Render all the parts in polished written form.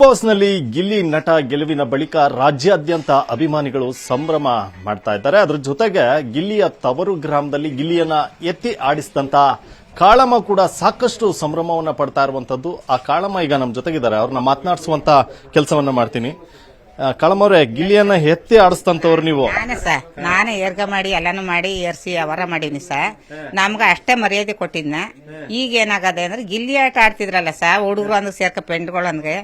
ಬಾಸ್ನಲ್ಲಿ ಗಿಲ್ಲಿ ನಟ ಗೆಲುವಿನ ಬಳಿಕ ರಾಜ್ಯಾದ್ಯಂತ ಅಭಿಮಾನಿಗಳು ಸಂಭ್ರಮ ಮಾಡ್ತಾ ಇದ್ದಾರೆ. ಅದರ ಜೊತೆಗೆ ಗಿಲ್ಲಿಯ ತವರು ಗ್ರಾಮದಲ್ಲಿ ಗಿಲ್ಲಿಯನ್ನ ಎತ್ತಿ ಆಡಿಸಿದಂತ ಕಾಳಮ್ಮ ಕೂಡ ಸಾಕಷ್ಟು ಸಂಭ್ರಮವನ್ನ ಪಡ್ತಾ ಇರುವಂತದ್ದು. ಆ ಕಾಳಮ್ಮ ಈಗ ನಮ್ಮ ಜೊತೆಗಿದ್ದಾರೆ, ಅವ್ರನ್ನ ಮಾತನಾಡಿಸುವಂತ ಕೆಲಸವನ್ನ ಮಾಡ್ತೀನಿ. ಕಾಳಮ್ಮ ಅವರೇ, ಗಿಲ್ಲಿಯನ್ನ ಎತ್ತಿ ಆಡಿಸ್ತಂತವ್ರು ನೀವು? ನಾನೇ ಏರ್ಗ ಮಾಡಿ ಎಲ್ಲಾನು ಮಾಡಿ ಏರ್ಸಿ ಅವರ ಮಾಡೀನಿ ಸರ್. ನಮ್ಗ ಅಷ್ಟೇ ಮರ್ಯಾದೆ ಕೊಟ್ಟಿದ್ನ. ಈಗ ಏನಾಗದೆ ಅಂದ್ರೆ ಗಿಲ್ಲಿ ಆಟ ಆಡ್ತಿದ್ರಲ್ಲ ಸರ್, ಹುಡುಗರು ಅಂದ್ ಸೇರ್ಕ ಪೆಂಡ್ಗಳಂದ್ರೆ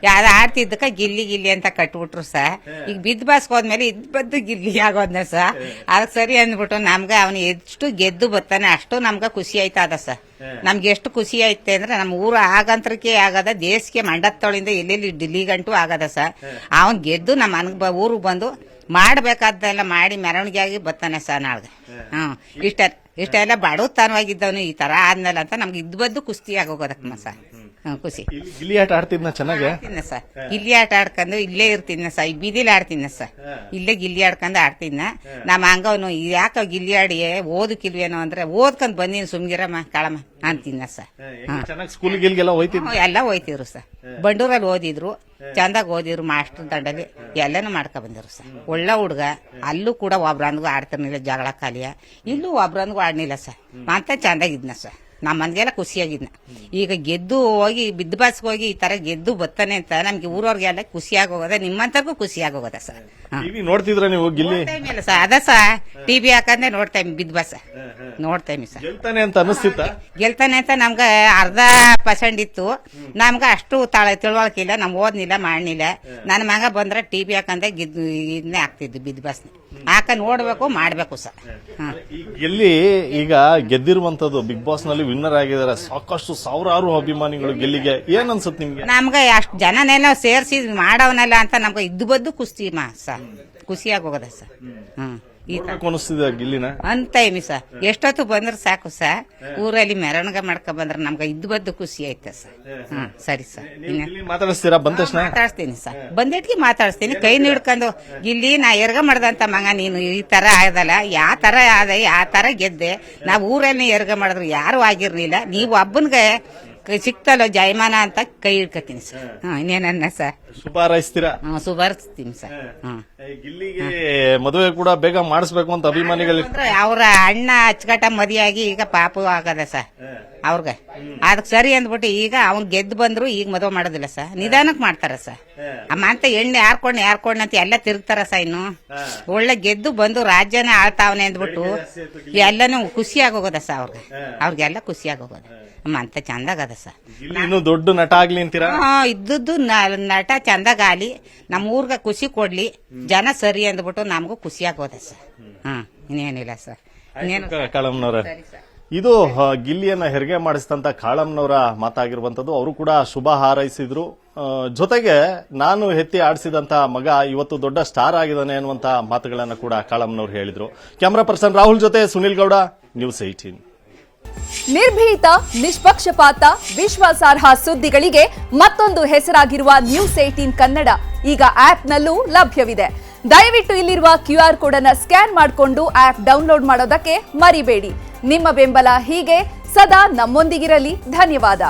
ಯಾವ್ದು ಆಡ್ತಿದ್ದಕ್ಕ ಗಿಲ್ಲಿ ಗಿಲ್ಲಿ ಅಂತ ಕಟ್ಬಿಟ್ರು ಸರ್. ಈಗ ಬಿದ್ ಬಾಸ್ಗೆ ಹೋದ್ಮೇಲೆ ಇದ್ ಬದ್ದು ಗಿಲ್ಲಿ ಆಗೋದ್ನ ಸರ್. ಅದಕ್ಕೆ ಸರಿ ಅಂದ್ಬಿಟ್ಟು ನಮ್ಗ ಅವನು ಎಷ್ಟು ಗೆದ್ದು ಬರ್ತಾನೆ ಅಷ್ಟು ನಮ್ಗ ಖುಷಿ ಆಯ್ತದ ಸರ್. ನಮ್ಗೆ ಎಷ್ಟು ಖುಷಿ ಐತೆ ಅಂದ್ರೆ ನಮ್ಮ ಊರು ಆಗಂತ್ರಕ್ಕೆ ಆಗದ, ದೇಶಕ್ಕೆ ಮಂಡತ್ತೊಳಿಂದ ಎಲ್ಲೆಲ್ಲಿ ಡಿಲ್ಲಿ ಗಂಟು ಆಗದ ಸರ್. ಅವನ್ ಗೆದ್ದು ನಮ್ಮ ಊರಿಗೆ ಬಂದು ಮಾಡ್ಬೇಕಾದ್ದೆಲ್ಲ ಮಾಡಿ ಮೆರವಣಿಗೆ ಆಗಿ ಬರ್ತಾನೆ ಸರ್ ನಾಳೆ. ಇಷ್ಟೆಲ್ಲ ಬಡವತನವಾಗಿದ್ದವನು ಈ ತರ ಆದ್ಮೇಲೆ ಅಂತ ನಮ್ಗೆ ಇದ್ ಬದ್ದು ಕುಸ್ತಿ ಆಗೋಗೋದಕ್ಕ ಸರ್. ಖುಷಿ. ಗಿಲ್ಲಿ ಆಟ ಆಡ್ತಿದ್ನ ಚೆನ್ನಾಗಿ ಸರ್. ಗಿಲ್ಲಿ ಆಟ ಆಡ್ಕೊಂಡು ಇಲ್ಲೇ ಇರ್ತಿದ್ನ ಸರ್. ಈ ಬೀದಿಲಿ ಆಡ್ತಿದ್ನ ಸರ್. ಇಲ್ಲೇ ಗಿಲ್ಲಿ ಆಡ್ಕೊಂಡು ಆಡ್ತಿದ್ನ. ನಮ್ಮ ಹಂಗವನು ಯಾಕ ಗಿಲ್ಲಿ ಆಡಿ ಓದಕ್ಕಿಲ್ವೇನೋ ಅಂದ್ರೆ ಓದ್ಕೊಂಡ್ ಬಂದಿನಿ ಸುಮ್ಗಿರಮ್ಮ ಕಾಳಮ್ಮ ಅಂತಿದ್ನ ಸರ್. ಎಲ್ಲ ಹೋಯ್ತಿದ್ರು ಸರ್. ಬಂಡೂರಲ್ಲಿ ಓದಿದ್ರು, ಚಂದಾಗ ಓದಿದ್ರು, ಮಾಸ್ಟರ್ ದಂಡಲ್ಲಿ ಎಲ್ಲಾನು ಮಾಡ್ಕೊ ಬಂದಿರು ಸರ್. ಒಳ್ಳೆ ಹುಡ್ಗ. ಅಲ್ಲೂ ಕೂಡ ಒಬ್ರಂದ್ಗೂ ಆಡ್ತಿರ್ಲಿಲ್ಲ, ಜಗಳ ಕಾಲಿಯ. ಇಲ್ಲೂ ಒಬ್ರಂದ್ಗೂ ಆಡ್ನಿಲ್ಲ ಸರ್. ಅಂತ ಚಂದಾಗಿದ್ನ ಸರ್. ನಮ್ಮ ಮನ್ಗೆಲ್ಲ ಖುಷಿಯಾಗಿದ್ನ. ಈಗ ಗೆದ್ದು ಹೋಗಿ ಬಿದ್ದು ಬಾಸ್ಗೆ ಹೋಗಿ ಈ ತರ ಗೆದ್ದು ಬರ್ತಾನೆ ಅಂತ ನಮ್ಗೆ ಊರವ್ರಿಗೆಲ್ಲ ಖುಷಿಯಾಗಿ ಹೋಗೋದ, ನಿಮ್ಮಂತರ್ಗೂ ಖುಷಿಯಾಗಿ ಹೋಗೋದ ಸರ್. ನೋಡ್ತಿದ್ರ ನೀವು ಗಿಲ್ಲಿ? ಸರ್ ಅದ ಸರ್, ಟಿವಿ ಹಾಕಂದ್ರೆ ನೋಡ್ತಾ ಬಿದ್ದು ಬಾಸ್ ನೋಡ್ತಾ ಸರ್. ಗೆಲ್ತಾನೆ ಅಂತ ಅನಿಸ್ತಿತ್ತ? ಗೆಲ್ತಾನೆ ಅಂತ ನಮ್ಗ 40% ಇತ್ತು. ನಮ್ಗ ಅಷ್ಟು ತಿಳುವಳಿಕಿಲ್ಲ, ನಮ್ ಓದ್ನಿಲ್ಲ ಮಾಡ್ನಿಲ್ಲ. ನನ್ನ ಮಗ ಬಂದ್ರೆ ಟಿವಿ ಹಾಕಂದ್ರೆ ಇದನ್ನೇ ಆಗ್ತಿದ್ದು ಬಿದ್ದು ಬಾಸ್ನ ಹಾಕ ನೋಡ್ಬೇಕು ಮಾಡ್ಬೇಕು ಸರ್. ಗೆಲ್ಲಿ ಈಗ ಗೆದ್ದಿರುವಂತದ್ದು ಬಿಗ್ ಬಾಸ್ ನಲ್ಲಿ ವಿನ್ನರ್ ಆಗಿದ್ದಾರೆ. ಸಾಕಷ್ಟು ಸಾವಿರಾರು ಅಭಿಮಾನಿಗಳು ಗೆಲ್ಲಿಗೆ. ಏನ್ ಅನ್ಸುತ್ತೆ ನಿಮ್ಗೆ? ನಮ್ಗ ಅಷ್ಟು ಜನನೆಲ್ಲ ಸೇರ್ಸಿ ಮಾಡವನಲ್ಲ ಅಂತ ನಮ್ಗ ಇದ್ದು ಬದ್ದು ಖುಷಿ ಸರ್. ಖುಷಿಯಾಗಿ ಹೋಗದ ಸರ್. ಅನಿಸ್ತಿದೆ ಗಿಲ್ಲಿನ ಅಂತ ಸರ್. ಎಷ್ಟೊತ್ತು ಬಂದ್ರೆ ಸಾಕು ಸರ್. ಊರಲ್ಲಿ ಮೆರವಣಿಗೆ ಮಾಡ್ಕೊ ಬಂದ್ರೆ ನಮ್ಗ ಇದ್ದು ಬದ್ದು ಖುಷಿ ಆಯ್ತ ಸರ್. ಸರಿ ಸರ್. ಮಾತಾಡಿಸ್ತೀರಾ? ಬಂದ ತಕ್ಷಣ ಮಾತಾಡ್ತೀನಿ ಸರ್. ಬಂದಿಟ್ಗೆ ಮಾತಾಡಿಸ್ತೀನಿ. ಕೈ ನೀಡ್ಕೊಂಡು ಗಿಲ್ಲಿ ನಾ ಎರ್ಗ ಮಾಡ್ದಂತ ಮಗ ನೀನು ಈ ತರ ಆದಲ್ಲ, ಯಾವ ತರ ಆದ, ಯಾವ ತರ ಗೆದ್ದೆ. ನಾವ್ ಊರಲ್ಲಿ ಎರ್ಗ ಮಾಡಿದ್ರು ಯಾರು ಆಗಿರ್ಲಿಲ್ಲ. ನೀವು ಒಬ್ಬನ್ಗೆ ಸಿಕ್ತಲ್ಲ ಜಯಮಾನ ಅಂತ ಕೈ ಹಿಡ್ಕತೀನಿ ಸರ್. ಇನ್ನೇನನ್ನ ಸರ್. ಶುಭ ಹಾರೈಸ್ತೀರಾ? ಶುಭಾರಿಸ್ತೀನಿ ಸರ್. ಗಿಲ್ಲಿಗೆ ಮದುವೆ ಕೂಡ ಬೇಗ ಮಾಡಿಸ್ಬೇಕು ಅಂತ ಅಭಿಮಾನಿಗಳು. ಅವ್ರ ಅಣ್ಣ ಅಚ್ಚುಕಟ್ಟ ಮದಿಯಾಗಿ ಈಗ ಪಾಪು ಆಗದ ಸರ್ ಅವ್ರಗ. ಅದಕ್ಕೆ ಸರಿ ಅಂದ್ಬಿಟ್ಟು ಈಗ ಅವ್ನ್ ಗೆದ್ದು ಬಂದ್ರು ಈಗ ಮದುವೆ ಮಾಡೋದಿಲ್ಲ ಸರ್. ನಿಧಾನಕ್ ಮಾಡ್ತಾರ ಸರ್. ಅಮ್ಮ ಅಂತ ಎಣ್ಣೆ ಯಾರ್ಕೊಂಡ್ ಅಂತ ಎಲ್ಲ ತಿರುಗ್ತಾರ ಸರ್. ಇನ್ನು ಒಳ್ಳೆ ಗೆದ್ದು ಬಂದು ರಾಜ್ಯನ ಆಳ್ತಾವನೆ ಅಂದ್ಬಿಟ್ಟು ಎಲ್ಲಾನು ಖುಷಿಯಾಗಿ ಹೋಗೋದ ಸರ್. ಅವ್ರಿಗೆಲ್ಲ ಖುಷಿಯಾಗಿ ಹೋಗೋದ. ಅಮ್ಮ ಅಂತ ಚಂದಾಗದ ಸರ್. ದೊಡ್ಡ ನಟ ಆಗ್ಲಿ ಅಂತೀರಾ? ಇದ್ದದ್ದು ನಟ ಚಂದಾಗಲಿ, ನಮ್ಮ ಊರ್ಗ ಖುಷಿ ಕೊಡ್ಲಿ, ಜನ ಸರಿ ಅಂದ್ಬಿಟ್ಟು ನಮಗೂ ಖುಷಿಯಾಗಿ ಹೋದ ಸರ್. ಇನ್ನೇನಿಲ್ಲ ಸರ್. ಕಾಳಮ್ಮನವ್ರ, ಇದು ಗಿಲ್ಲಿಯನ್ನ ಹೆರಿಗೆ ಮಾಡಿಸಿದಂತ ಕಾಳಮ್ಮನವರ ಮಾತಾಗಿರುವಂತದ್ದು. ಅವರು ಕೂಡ ಶುಭ ಹಾರೈಸಿದ್ರು. ಜೊತೆಗೆ ನಾನು ಎತ್ತಿ ಆಡಿಸಿದಂತ ಮಗ ಇವತ್ತು ದೊಡ್ಡ ಸ್ಟಾರ್ ಆಗಿದ್ದಾನೆ ಅನ್ನುವಂತ ಮಾತುಗಳನ್ನ ಕೂಡ ಕಾಳಮ್ಮನವ್ರು ಹೇಳಿದ್ರು. ಕ್ಯಾಮರಾ ಪರ್ಸನ್ ರಾಹುಲ್ ಜೊತೆ ಸುನಿಲ್ ಗೌಡ, ನ್ಯೂಸ್ 18. ನಿರ್ಭೀತ, ನಿಷ್ಪಕ್ಷಪಾತ, ವಿಶ್ವಾಸಾರ್ಹ ಸುದ್ದಿಗಳಿಗೆ ಮತ್ತೊಂದು ಹೆಸರಾಗಿರುವ ನ್ಯೂಸ್ 18 ಕನ್ನಡ ಈಗ ಆಪ್ನಲ್ಲೂ ಲಭ್ಯವಿದೆ. ದಯವಿಟ್ಟು ಇಲ್ಲಿರುವ QR ಕೋಡ್ ಅನ್ನು ಸ್ಕ್ಯಾನ್ ಮಾಡಿಕೊಂಡು ಆಪ್ ಡೌನ್ಲೋಡ್ ಮಾಡೋದಕ್ಕೆ ಮರಿಬೇಡಿ. ನಿಮ್ಮ ಬೆಂಬಲ ಹೀಗೆ ಸದಾ ನಮ್ಮೊಂದಿಗಿರಲಿ. ಧನ್ಯವಾದ.